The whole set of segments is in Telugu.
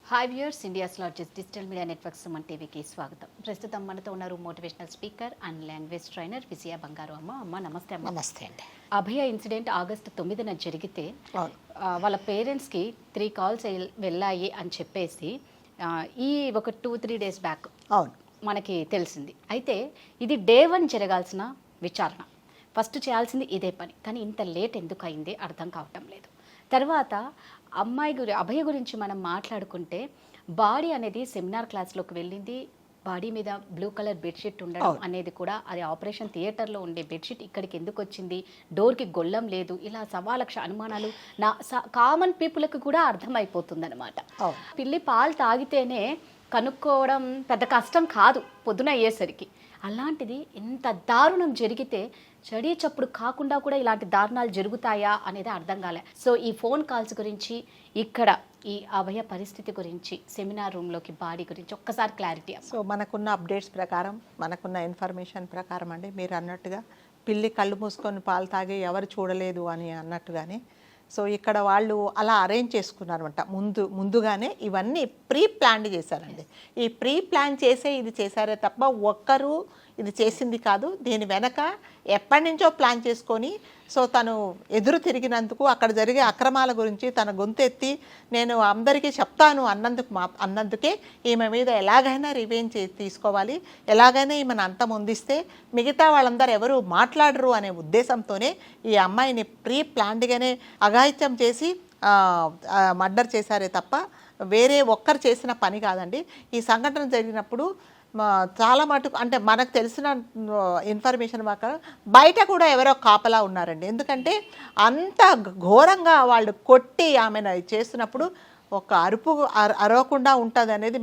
Hi viewers, India's largest digital media network Suman టీవీకి స్వాగతం. ప్రస్తుతం మనతో ఉన్నారు motivational speaker and language trainer Vijaya Bangaru. అమ్మ నమస్తే. నమస్తే అండి. అభయ ఇన్సిడెంట్ ఆగస్టు 9న జరిగితే వాళ్ళ పేరెంట్స్కి 3 కాల్స్ వెళ్ళాయి అని చెప్పేసి ఈ ఒక 2-3 డేస్ బ్యాక్ మనకి తెలిసింది. అయితే ఇది డే 1 జరగాల్సిన విచారణ, ఫస్ట్ చేయాల్సింది ఇదే పని. కానీ ఇంత లేట్ ఎందుకు అయింది అర్థం కావటం లేదు. తర్వాత అభయ గురించి మనం మాట్లాడుకుంటే బాడీ అనేది సెమినార్ క్లాస్లోకి వెళ్ళింది. బాడీ మీద బ్లూ కలర్ బెడ్షీట్ ఉండడం అనేది కూడా అది ఆపరేషన్ థియేటర్లో ఉండే బెడ్షీట్ ఇక్కడికి ఎందుకు వచ్చింది, డోర్కి గొల్లం లేదు, ఇలా 1,000,000 అనుమానాలు కామన్ పీపుల్కి కూడా అర్థమైపోతుంది అనమాట. పిల్లి పాలు తాగితేనే కనుక్కోవడం పెద్ద కష్టం కాదు పొద్దున అయ్యేసరికి. అలాంటిది ఇంత దారుణం జరిగితే చడి చప్పుడు కాకుండా కూడా ఇలాంటి దారుణాలు జరుగుతాయా అనేది అర్థం కాలే. సో ఈ ఫోన్ కాల్స్ గురించి, ఇక్కడ ఈ అభయ పరిస్థితి గురించి, సెమినార్ రూమ్లోకి బాడీ గురించి ఒక్కసారి క్లారిటీ. సో మనకున్న అప్డేట్స్ ప్రకారం, మనకున్న ఇన్ఫర్మేషన్ ప్రకారం అండి, మీరు అన్నట్టుగా పిల్లి కళ్ళు మూసుకొని పాలు తాగి ఎవరు చూడలేదు అని అన్నట్టుగానే సో ఇక్కడ వాళ్ళు అలా అరేంజ్ చేసుకున్నారనమాట. ముందుగానే ఇవన్నీ ప్రీ ప్లాన్ చేశారండి. ఈ ప్రీ ప్లాన్ చేసే ఇది చేశారే తప్ప ఒక్కరు ఇది చేసింది కాదు. దీని వెనక ఎప్పటి నుంచో ప్లాన్ చేసుకొని సో తను ఎదురు తిరిగినందుకు, అక్కడ జరిగే అక్రమాల గురించి తన గొంతు ఎత్తి నేను అందరికీ చెప్తాను అన్నందుకే ఈమె మీద ఎలాగైనా రివెంజ్ తీసుకోవాలి, ఎలాగైనా ఈమెను అంతమొందిస్తే మిగతా వాళ్ళందరూ ఎవరు మాట్లాడరు అనే ఉద్దేశంతోనే ఈ అమ్మాయిని ప్రీ ప్లాన్డ్గానే అఘాయిత్యం చేసి మర్డర్ చేశారే తప్ప వేరే ఒక్కరు చేసిన పని కాదండి. ఈ సంఘటన జరిగినప్పుడు చాలా మటుకు అంటే మనకు తెలిసిన ఇన్ఫర్మేషన్ ప్రకారం బయట కూడా ఎవరో కాపలా ఉన్నారండి. ఎందుకంటే అంత ఘోరంగా వాళ్ళు కొట్టి ఆమెను చేస్తున్నప్పుడు ఒక అరుపు అరవకుండా ఉంటుంది అనేది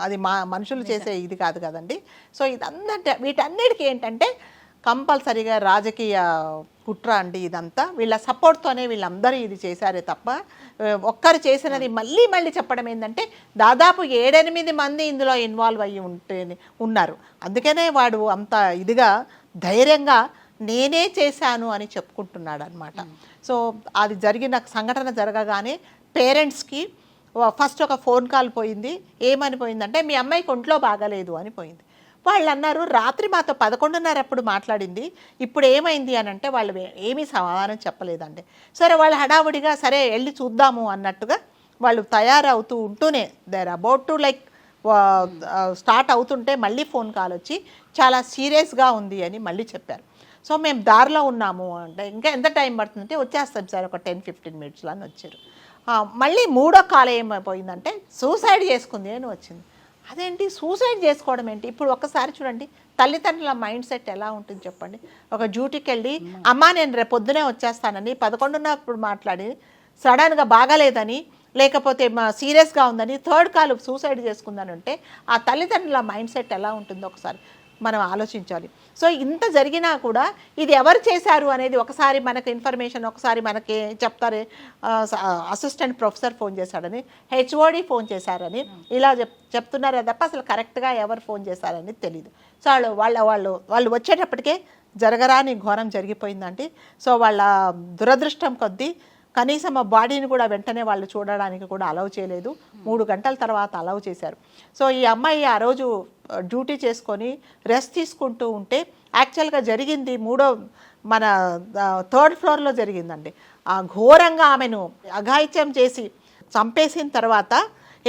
అది మనుషులు చేసే ఇది కాదు కదండి. సో ఇదంతా వీటన్నిటికీ ఏంటంటే కంపల్సరీగా రాజకీయ కుట్ర అండి. ఇదంతా వీళ్ళ సపోర్ట్తోనే వీళ్ళందరూ ఇది చేశారే తప్ప ఒక్కరు చేసినది మళ్ళీ చెప్పడం ఏంటంటే దాదాపు 7-8 మంది ఇందులో ఇన్వాల్వ్ అయ్యి ఉన్నారు. అందుకనే వాడు అంత ఇదిగా ధైర్యంగా నేనే చేశాను అని చెప్పుకుంటున్నాడు అనమాట. సో అది జరిగిన సంఘటన జరగగానే పేరెంట్స్కి ఫస్ట్ ఒక ఫోన్ కాల్ పోయింది. ఏమని పోయిందంటే మీ అమ్మాయికి ఒంట్లో బాగాలేదు అని పోయింది. వాళ్ళు అన్నారు రాత్రి మాతో 11:30 అప్పుడు మాట్లాడింది, ఇప్పుడు ఏమైంది అని అంటే వాళ్ళు ఏమీ సమాధానం చెప్పలేదండి. సరే వాళ్ళు హడావుడిగా సరే వెళ్ళి చూద్దాము అన్నట్టుగా వాళ్ళు తయారవుతూ ఉంటూనే there about to like start అవుతుంటే మళ్ళీ ఫోన్ కాల్ వచ్చి చాలా సీరియస్గా ఉంది అని మళ్ళీ చెప్పారు. సో మేము దారిలో ఉన్నాము అంటే ఇంకా ఎంత టైం పడుతుందంటే వచ్చేస్తాం సార్ ఒక 10-15 మినిట్స్లో అని వచ్చారు. మళ్ళీ 3వ కాల్ ఏమైపోయిందంటే సూసైడ్ చేసుకుంది అని వచ్చింది. అదేంటి సూసైడ్ చేసుకోవడం ఏంటి? ఇప్పుడు ఒక్కసారి చూడండి తల్లిదండ్రుల మైండ్ సెట్ ఎలా ఉంటుంది చెప్పండి. ఒక డ్యూటీకి వెళ్ళి అమ్మ నేను రేపు పొద్దునే వచ్చేస్తానని 11:00 మాట్లాడి సడన్గా బాగాలేదని లేకపోతే సీరియస్గా ఉందని 3rd కాల్ సూసైడ్ చేసుకుందని అంటే ఆ తల్లిదండ్రుల మైండ్ సెట్ ఎలా ఉంటుందో ఒకసారి మనం ఆలోచించాలి. సో ఇంత జరిగినా కూడా ఇది ఎవరు చేశారు అనేది ఒకసారి మనకు ఇన్ఫర్మేషన్ ఒకసారి మనకి చెప్తారే అసిస్టెంట్ ప్రొఫెసర్ ఫోన్ చేశాడని, హెచ్ఓడి ఫోన్ చేశారని ఇలా చెప్తున్నారే తప్ప అసలు కరెక్ట్గా ఎవరు ఫోన్ చేశారని తెలియదు. సో వాళ్ళు వచ్చేటప్పటికే జరగరాని ఘోరం జరిగిపోయిందండి. సో వాళ్ళ దురదృష్టం కొద్దీ కనీసం ఆ బాడీని కూడా వెంటనే వాళ్ళు చూడడానికి కూడా అలౌ చేయలేదు. 3 గంటల తర్వాత అలౌ చేశారు. సో ఈ అమ్మాయి ఆ రోజు డ్యూటీ చేసుకొని రెస్ట్ తీసుకుంటూ ఉంటే యాక్చువల్గా జరిగింది మన 3rd ఫ్లోర్లో జరిగిందండి. ఆ ఘోరంగా ఆమెను అఘాయిత్యం చేసి చంపేసిన తర్వాత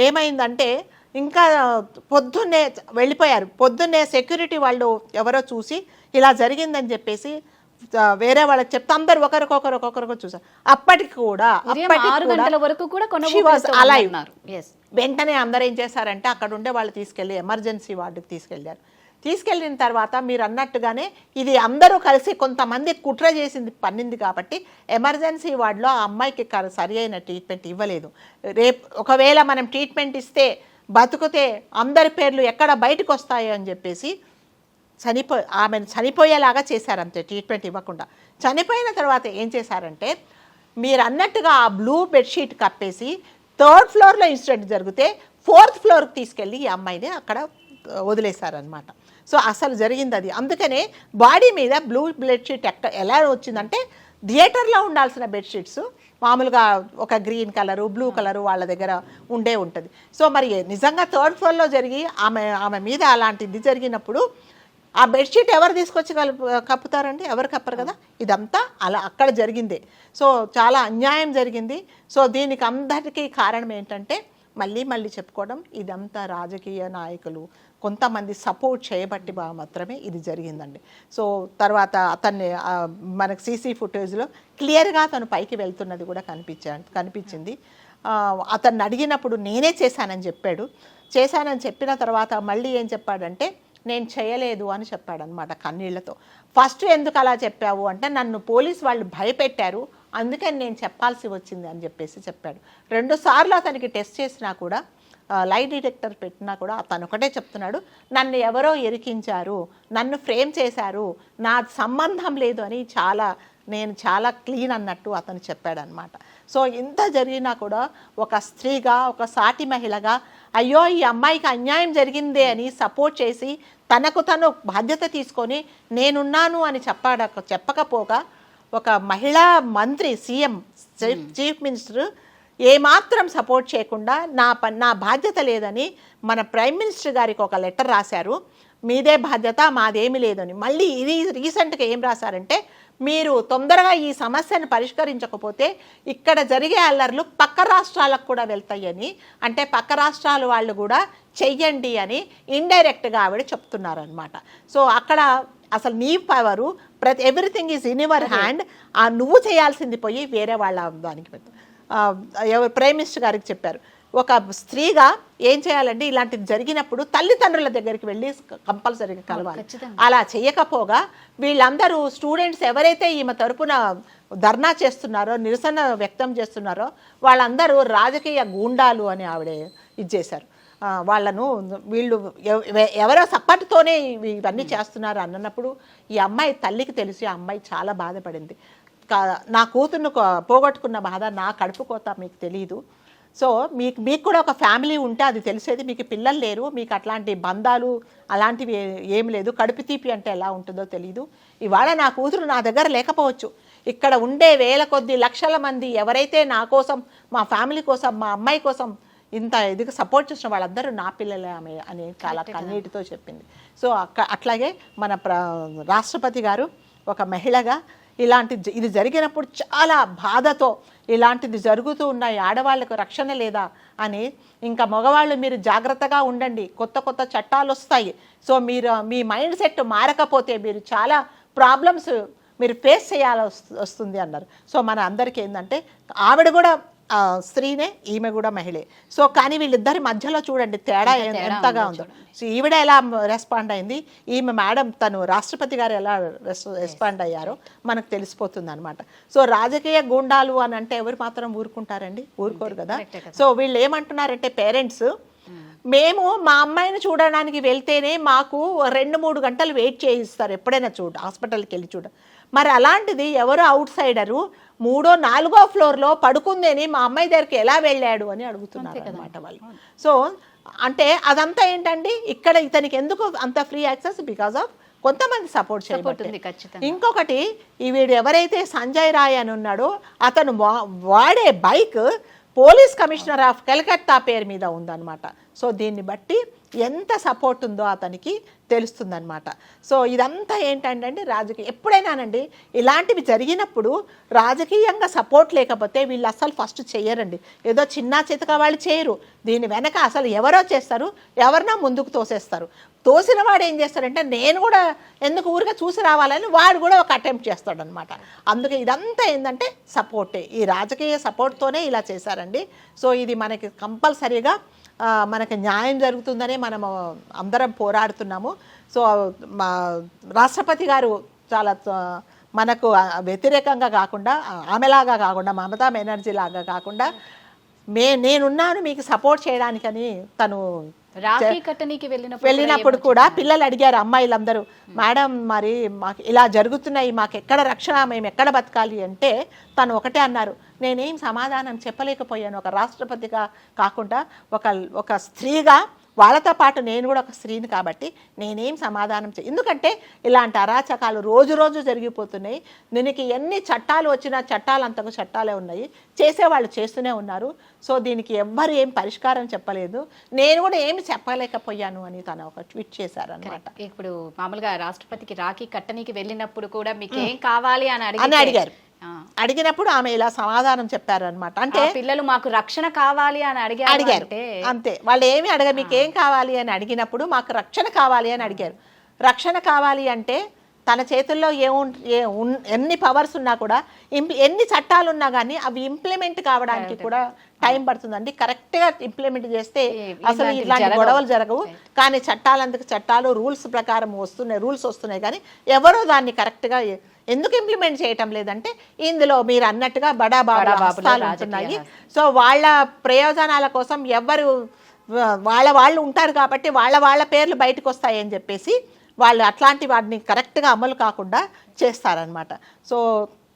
ఏమైందంటే ఇంకా పొద్దున్నే వెళ్ళిపోయారు. పొద్దున్నే సెక్యూరిటీ వాళ్ళు ఎవరో చూసి ఇలా జరిగిందని చెప్పేసి వేరే వాళ్ళకి చెప్తే అందరు ఒకరికొకరు చూసారు. అప్పటికి కూడా వెంటనే అందరు ఏం చేశారంటే అక్కడ ఉండే వాళ్ళు తీసుకెళ్ళి ఎమర్జెన్సీ వార్డుకి తీసుకెళ్ళిన తర్వాత మీరు అన్నట్టుగానే ఇది అందరూ కలిసి కొంతమంది కుట్ర చేసింది పన్నింది కాబట్టి ఎమర్జెన్సీ వార్డులో ఆ అమ్మాయికి సరి అయిన ట్రీట్మెంట్ ఇవ్వలేదు. రేపు ఒకవేళ మనం ట్రీట్మెంట్ ఇస్తే బతుకుతే అందరి పేర్లు ఎక్కడ బయటకు వస్తాయో అని చెప్పేసి ఆమెను చనిపోయేలాగా చేశారు. అంతే, ట్రీట్మెంట్ ఇవ్వకుండా. చనిపోయిన తర్వాత ఏం చేశారంటే మీరు అన్నట్టుగా ఆ బ్లూ బెడ్షీట్ కప్పేసి 3rd ఫ్లోర్లో ఇన్సిడెంట్ జరిగితే 4th ఫ్లోర్కి తీసుకెళ్ళి ఈ అమ్మాయిని అక్కడ వదిలేశారనమాట. సో అసలు జరిగింది అది. అందుకనే బాడీ మీద బ్లూ బెడ్షీట్ ఎలా వచ్చిందంటే థియేటర్లో ఉండాల్సిన బెడ్షీట్స్ మామూలుగా ఒక గ్రీన్ కలరు బ్లూ కలరు వాళ్ళ దగ్గర ఉంటుంది. సో మరి నిజంగా 3rd ఫ్లోర్లో జరిగి ఆమె మీద అలాంటిది జరిగినప్పుడు ఆ బెడ్షీట్ ఎవరు తీసుకొచ్చి కప్పుతారండి? ఎవరు కప్పరు కదా. ఇదంతా అలా అక్కడ జరిగిందే. సో చాలా అన్యాయం జరిగింది. సో దీనికి అందరికీ కారణం ఏంటంటే మళ్ళీ చెప్పుకోవడం, ఇదంతా రాజకీయ నాయకులు కొంతమంది సపోర్ట్ చేయబట్టి మాత్రమే ఇది జరిగిందండి. సో తర్వాత అతన్ని మనకు సీసీ ఫుటేజ్లో క్లియర్గా అతను పైకి వెళ్తున్నది కూడా కనిపించింది. అతన్ని అడిగినప్పుడు నేనే చేశానని చెప్పాడు. చేశానని చెప్పిన తర్వాత మళ్ళీ ఏం చెప్పాడంటే నేను చేయలేదు అని చెప్పాడనమాట కన్నీళ్లతో. ఫస్ట్ ఎందుకు అలా చెప్పావు అంటే నన్ను పోలీస్ వాళ్ళు భయపెట్టారు, అందుకని నేను చెప్పాల్సి వచ్చింది అని చెప్పాడు. 2 సార్లు అతనికి టెస్ట్ చేసినా కూడా లై డిటెక్టర్ పెట్టినా కూడా అతను ఒకటే చెప్తున్నాడు, నన్ను ఎవరో ఇరికించారు, నన్ను ఫ్రేమ్ చేశారు, నా సంబంధం లేదు అని నేను చాలా క్లీన్ అన్నట్టు అతను చెప్పాడనమాట. సో ఇంత జరిగినా కూడా ఒక స్త్రీగా, ఒక సాటి మహిళగా అయ్యో ఈ అమ్మాయికి అన్యాయం జరిగిందే అని సపోర్ట్ చేసి తనకు తను బాధ్యత తీసుకొని నేనున్నాను అని చెప్పకపోగా ఒక మహిళా మంత్రి, సీఎం, చీఫ్ మినిస్టర్ ఏమాత్రం సపోర్ట్ చేయకుండా నా బాధ్యత లేదని మన ప్రైమ్ మినిస్టర్ గారికి ఒక లెటర్ రాశారు. మీదే బాధ్యత, మాదేమీ లేదని. మళ్ళీ ఇది రీసెంట్గా ఏం రాశారంటే మీరు తొందరగా ఈ సమస్యను పరిష్కరించకపోతే ఇక్కడ జరిగే అల్లర్లు పక్క రాష్ట్రాలకు కూడా వెళ్తాయని, అంటే పక్క రాష్ట్రాల వాళ్ళు కూడా చెయ్యండి అని ఇండైరెక్ట్గా ఆవిడ చెప్తున్నారనమాట. సో అక్కడ అసలు నీ power everything is in your hand, నువ్వు చేయాల్సింది పోయి వేరే వాళ్ళ దానికి ప్రైమ్ మినిస్టర్ గారికి చెప్పారు. ఒక స్త్రీగా ఏం చేయాలండి, ఇలాంటిది జరిగినప్పుడు తల్లిదండ్రుల దగ్గరికి వెళ్ళి కంపల్సరీగా కలవాలి. అలా చేయకపోగా వీళ్ళందరూ స్టూడెంట్స్ ఎవరైతే ఈమె తరపున ధర్నా చేస్తున్నారో, నిరసన వ్యక్తం చేస్తున్నారో వాళ్ళందరూ రాజకీయ గూండాలు అని ఆవిడ ఇచ్చేశారు. వాళ్ళను వీళ్ళు ఎవరో సపోర్ట్తోనే ఇవన్నీ చేస్తున్నారు అన్నప్పుడు ఈ అమ్మాయి తల్లికి తెలిసి ఆ అమ్మాయి చాలా బాధపడింది. నా కూతుర్ను పోగొట్టుకున్న బాధ, నా కడుపు కోత మీకు తెలియదు. సో మీకు కూడా ఒక ఫ్యామిలీ ఉంటే అది తెలిసేది. మీకు పిల్లలు లేరు, మీకు అట్లాంటి బంధాలు అలాంటివి ఏమి లేదు. కడుపు తీపి అంటే ఎలా ఉంటుందో తెలియదు. ఇవాళ నా కూతురు నా దగ్గర లేకపోవచ్చు, ఇక్కడ ఉండే వేల కొద్ది లక్షల మంది ఎవరైతే నా కోసం, మా ఫ్యామిలీ కోసం, మా అమ్మాయి కోసం ఇంత ఇదిగా సపోర్ట్ చేసిన వాళ్ళందరూ నా పిల్లలే ఆమె అని చాలా కన్నీటితో చెప్పింది. సో అట్లాగే మన రాష్ట్రపతి గారు ఒక మహిళగా ఇది జరిగినప్పుడు చాలా బాధతో ఇలాంటిది జరుగుతూ ఉన్నాయి, ఆడవాళ్లకు రక్షణ లేదా అని, ఇంకా మగవాళ్ళు మీరు జాగ్రత్తగా ఉండండి, కొత్త చట్టాలు వస్తాయి, సో మీ మైండ్ సెట్ మారకపోతే మీరు చాలా ప్రాబ్లమ్స్ మీరు ఫేస్ చేయాల్సి వస్తుంది అన్నారు. సో మన అందరికీ ఏంటంటే ఆవిడ కూడా స్త్రీనే, ఈమె కూడా మహిళే. సో కానీ వీళ్ళిద్దరి మధ్యలో చూడండి తేడా ఎంతగా ఉందో. సో ఈవిడ ఎలా రెస్పాండ్ అయింది, ఈమె మేడం తను రాష్ట్రపతి గారు ఎలా రెస్పాండ్ అయ్యారో మనకు తెలిసిపోతుంది అనమాట. సో రాజకీయ గూండాలు అని అంటే ఎవరు మాత్రం ఊరుకుంటారండి? ఊరుకోరు కదా. సో వీళ్ళు ఏమంటున్నారంటే పేరెంట్స్, మేము మా అమ్మాయిని చూడడానికి వెళ్తేనే మాకు 2-3 గంటలు వెయిట్ చేయిస్తారు ఎప్పుడైనా హాస్పిటల్కి వెళ్ళి మరి అలాంటిది ఎవరో అవుట్ సైడరు 3వ 4వ ఫ్లోర్లో పడుకుందేని మా అమ్మాయి దగ్గరికి ఎలా వెళ్ళాడు అని అడుగుతున్నారు అన్నమాట వాళ్ళు. సో అంటే అదంతా ఏంటండి, ఇక్కడ ఇతనికి ఎందుకు అంత ఫ్రీ యాక్సెస్? బికాస్ ఆఫ్ కొంతమంది సపోర్ట్ చేయబడుతుంది. ఇంకొకటి వీడు ఎవరైతే సంజయ్ రాయ్ అని ఉన్నాడో అతను వాడే bike police commissioner of Calcutta పేరు మీద ఉందన్నమాట. సో దీన్ని బట్టి ఎంత సపోర్ట్ ఉందో అతనికి తెలుస్తుందన్నమాట. సో ఇదంతా ఏంటంటే ఎప్పుడైనానండి ఇలాంటివి జరిగినప్పుడు రాజకీయంగా సపోర్ట్ లేకపోతే వీళ్ళు అసలు ఫస్ట్ చేయరండి. ఏదో చిన్న చితక వాళ్ళు చేయరు, దీని వెనక అసలు ఎవరో చేస్తారు, ఎవరినో ముందుకు తోసేస్తారు. తోసిన వాడు ఏం చేస్తాడంటే నేను కూడా ఎందుకు ఊరిగా చూసి రావాలని వాడు కూడా ఒక అటెంప్ట్ చేస్తాడనమాట. అందుకే ఇదంతా ఏంటంటే సపోర్టే, ఈ రాజకీయ సపోర్ట్తోనే ఇలా చేశారండి. సో ఇది మనకి కంపల్సరీగా మనకి న్యాయం జరుగుతుందనే మనం అందరం పోరాడుతున్నాము. సో మా రాష్ట్రపతి గారు చాలా మనకు వ్యతిరేకంగా కాకుండా, ఆమెలాగా కాకుండా, మమతా బెనర్జీ లాగా కాకుండా నేనున్నాను మీకు సపోర్ట్ చేయడానికని తను వెళ్ళినప్పుడు కూడా పిల్లలు అడిగారు, అమ్మాయిలందరూ, మేడం మరి మాకు ఇలా జరుగుతున్నాయి, మాకు ఎక్కడ రక్షణ, మేము ఎక్కడ బతకాలి అంటే తను ఒకటే అన్నారు, నేనేం సమాధానం చెప్పలేకపోయాను. ఒక రాష్ట్రపతిగా కాకుండా ఒక స్త్రీగా వాళ్ళతో పాటు నేను కూడా ఒక స్త్రీని కాబట్టి నేనేం సమాధానం ఎందుకంటే ఇలాంటి అరాచకాలు రోజు రోజు జరిగిపోతున్నాయి. దీనికి ఎన్ని చట్టాలు వచ్చినా చట్టాలు అంతకు చట్టాలే ఉన్నాయి, చేసేవాళ్ళు చేస్తూనే ఉన్నారు. సో దీనికి ఎవ్వరు ఏం పరిష్కారం చెప్పలేదు, నేను కూడా ఏమి చెప్పలేకపోయాను అని తను ఒక ట్వీట్ చేశారనమాట. ఇప్పుడు మామూలుగా రాష్ట్రపతికి రాఖీ కట్టనికి వెళ్ళినప్పుడు కూడా మీకు ఏం కావాలి అని అడిగారు. అడిగినప్పుడు ఆమె ఇలా సమాధానం చెప్పారనమాట. అంటే పిల్లలు మాకు రక్షణ కావాలి అని అడిగారు. అంతే, వాళ్ళు ఏమి అడగ మీకు ఏం కావాలి అని అడిగినప్పుడు మాకు రక్షణ కావాలి అని అడిగారు. రక్షణ కావాలి అంటే తన చేతుల్లో ఎన్ని పవర్స్ ఉన్నా కూడా ఎన్ని చట్టాలు ఉన్నా కానీ అవి ఇంప్లిమెంట్ కావడానికి కూడా టైం పడుతుందండి. కరెక్ట్గా ఇంప్లిమెంట్ చేస్తే అసలు ఇలాంటి గొడవలు జరగవు. కానీ చట్టాలందుకు చట్టాలు రూల్స్ ప్రకారం వస్తున్నాయి, రూల్స్ వస్తున్నాయి, కానీ ఎవరో దాన్ని కరెక్ట్గా ఎందుకు ఇంప్లిమెంట్ చేయటం లేదంటే ఇందులో మీరు అన్నట్టుగా బడా బాబులు ఉంటున్నాయి. సో వాళ్ళ ప్రయోజనాల కోసం ఎవరు వాళ్ళు ఉంటారు కాబట్టి వాళ్ళ పేర్లు బయటకు వస్తాయని చెప్పేసి వాళ్ళు అట్లాంటి వాటిని కరెక్ట్గా అమలు కాకుండా చేస్తారనమాట. సో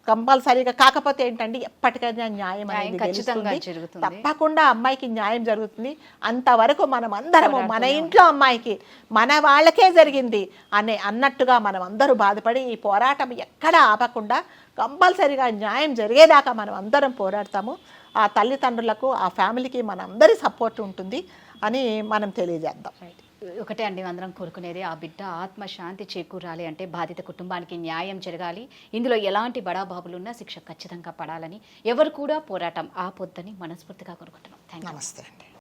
కంపల్సరీగా కాకపోతే ఏంటంటే ఎప్పటికైనా న్యాయం అనేది గెలుస్తుంది, తప్పకుండా అమ్మాయికి న్యాయం జరుగుతుంది. అంతవరకు మనం అందరము మన ఇంట్లో అమ్మాయికి మన వాళ్ళకే జరిగింది అన్నట్టుగా మనం అందరూ బాధపడి ఈ పోరాటం ఎక్కడ ఆపకుండా కంపల్సరీగా న్యాయం జరిగేదాకా మనం అందరం పోరాడతాము. ఆ తల్లిదండ్రులకు ఆ ఫ్యామిలీకి మన అందరి సపోర్ట్ ఉంటుంది అని మనం తెలియజేద్దాం. ఒకటే అండి, అందరం కోరుకునేది ఆ బిడ్డ ఆత్మశాంతి చేకూరాలి అంటే బాధిత కుటుంబానికి న్యాయం జరగాలి. ఇందులో ఎలాంటి బడాబాబులున్నా శిక్ష ఖచ్చితంగా పడాలని ఎవరు కూడా పోరాటం ఆపొద్దని మనస్ఫూర్తిగా కోరుకుంటున్నాం. Thank you. నమస్తే అండి.